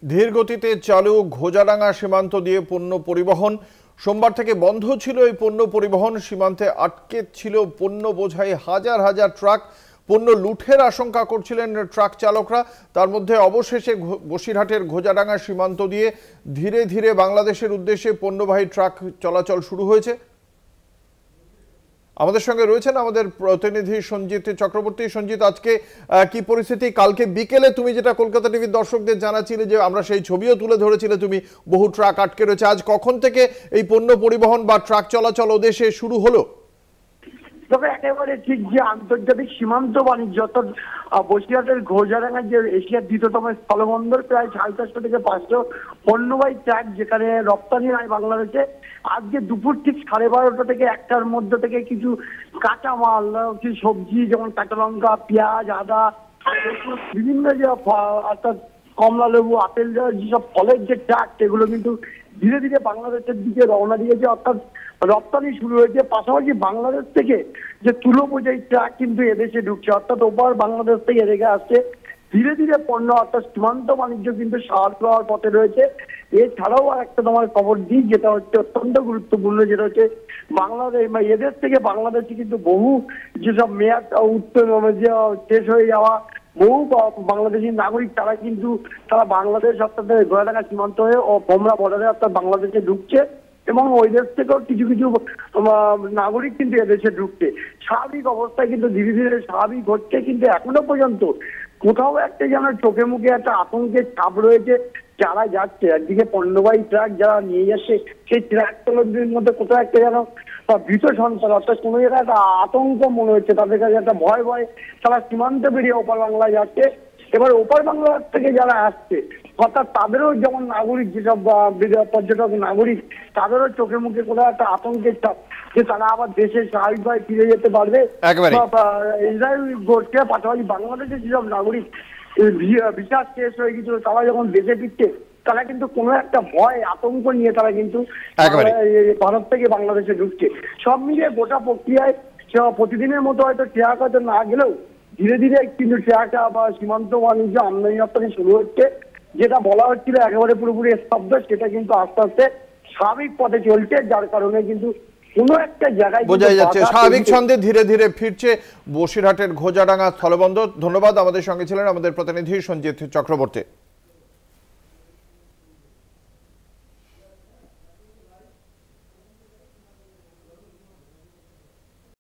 ধীর গতিতে চালু ঘোজাডাঙ্গা সীমান্ত দিয়ে পণ্য পরিবহন। সোমবার থেকে বন্ধ ছিল এই পণ্য পরিবহন। সীমান্তে আটকে ছিল পণ্য বোঝাই হাজার হাজার ট্রাক। পণ্য লুঠের আশঙ্কা করছিলেন ট্রাক চালকরা। তার মধ্যে অবশেষে বসিরহাটের ঘোজাডাঙ্গা সীমান্ত দিয়ে ধীরে ধীরে বাংলাদেশের উদ্দেশ্যে পণ্যবাহী ট্রাক চলাচল শুরু হয়েছে। আমাদের সঙ্গে রয়েছেন আমাদের প্রতিনিধি সঞ্জিত চক্রবর্তী। সঞ্জিত, আজকে কি পরিস্থিতি? কালকে বিকেলে তুমি যেটা কলকাতা টিভির দর্শকদের জানাচ্ছিলে, যে আমরা সেই ছবিও তুলে ধরেছিলে, তুমি বহু ট্রাক আটকে রয়েছে। আজ কখন থেকে এই পণ্য পরিবহন বা ট্রাক চলাচল ওদেশে শুরু হলো? তবে একেবারে ঠিক যে আন্তর্জাতিক সীমান্ত বাণিজ্য অর্থাৎ বসিরহাটের ঘোজাডাঙ্গা যে এশিয়ার দ্বিতীয়তম স্থলবন্দর, প্রায় 450 থেকে 500 পণ্যবাহী ট্রাক যেখানে রপ্তানি হয় বাংলাদেশে। আজকে দুপুর ঠিক 12:30 থেকে 1টার মধ্যে থেকে কিছু কাঁচা মাল, কিছু সবজি যেমন কাঁচা লঙ্কা, পেঁয়াজ, আদা, বিভিন্ন যে অর্থাৎ কমলা লেবু, আপেল, যেসব ফলের যে ট্রাক, সেগুলো কিন্তু ধীরে ধীরে বাংলাদেশের দিকে রওনা দিয়েছে, অর্থাৎ রপ্তানি শুরু হয়েছে। পাশাপাশি বাংলাদেশ থেকে যে তুলো বোঝাই ট্রাক কিন্তু এদেশে ঢুকছে, অর্থাৎ ওপার বাংলাদেশ থেকে এদিকে আসছে। ধীরে ধীরে পণ্য অর্থাৎ সীমান্ত বাণিজ্য কিন্তু স্বাভাবিক হওয়ার পথে রয়েছে। এছাড়াও আর একটা তোমার খবর দিই, যেটা হচ্ছে অত্যন্ত গুরুত্বপূর্ণ, যেটা হচ্ছে বাংলাদেশ এদেশ থেকে বাংলাদেশে কিন্তু বহু যেসব মেয়াদ উত্তর শেষ হয়ে যাওয়া বহু বাংলাদেশি নাগরিক, তারা বাংলাদেশ অর্থাৎ ঘোড়াডাঙ্গা সীমান্ত হয়ে ও ভোমরা বর্ডারে অর্থাৎ বাংলাদেশে ঢুকছে, এবং ওই দেশ থেকেও কিছু কিছু নাগরিক কিন্তু এদেশে ঢুকছে। স্বাভাবিক অবস্থায় কিন্তু ধীরে ধীরে স্বাভাবিক হচ্ছে, কিন্তু এখনো পর্যন্ত কোথাও একটা যেন চোখে মুখে একটা আতঙ্কের ছাপ রয়েছে। যারা যাচ্ছে একদিকে পণ্যবাহী ট্রাক যারা নিয়ে যাচ্ছে, সেই ট্রাক চালকদের মধ্যে কোথাও একটা যেন ভীত সন্তান, অর্থাৎ কোনো জায়গায় একটা আতঙ্ক মনে হচ্ছে, তাদের কাছে একটা ভয় ভয়। তারা সীমান্ত পেরিয়ে ওপার বাংলায় যাচ্ছে। এবার ওপার বাংলার থেকে যারা আসছে, অর্থাৎ তাদেরও যেমন নাগরিক, যেসব পর্যটক নাগরিক, তাদেরও চোখে মুখে কোথাও একটা আতঙ্কের চাপ, যে তারা আবার দেশে স্বাভাবিকভাবে ফিরে যেতে পারবে। ইসরায়েল ঘটছে, পাশাপাশি বাংলাদেশের যেসব নাগরিক ভিসা শেষ হয়ে গেছিল, তারা যখন দেশে ফিরছে, তারা কিন্তু কোনো একটা ভয় আতঙ্ক নিয়ে তারা কিন্তু ভারত থেকে বাংলাদেশে ঢুকছে। সব মিলিয়ে গোটা প্রক্রিয়ায় প্রতিদিনের মতো হয়তো ট্রাক হয়তো না গেলেও ধীরে ধীরে কিন্তু ট্রাক বা সীমান্ত বাণিজ্য আমদানি রপ্তানি শুরু হচ্ছে। যেটা বলা হচ্ছিল একেবারে পুরোপুরি স্তব্ধ, সেটা কিন্তু আস্তে আস্তে স্বাভাবিক পথে চলছে, যার কারণে কিন্তু কোনো একটা জায়গায় বোঝা যাচ্ছে স্বাভাবিক ছন্দে ধীরে ধীরে ফিরছে বসিরহাটের ঘোজাডাঙ্গা স্থলবন্দর। ধন্যবাদ। আমাদের সঙ্গে ছিলেন আমাদের প্রতিনিধি সঞ্জিত চক্রবর্তী।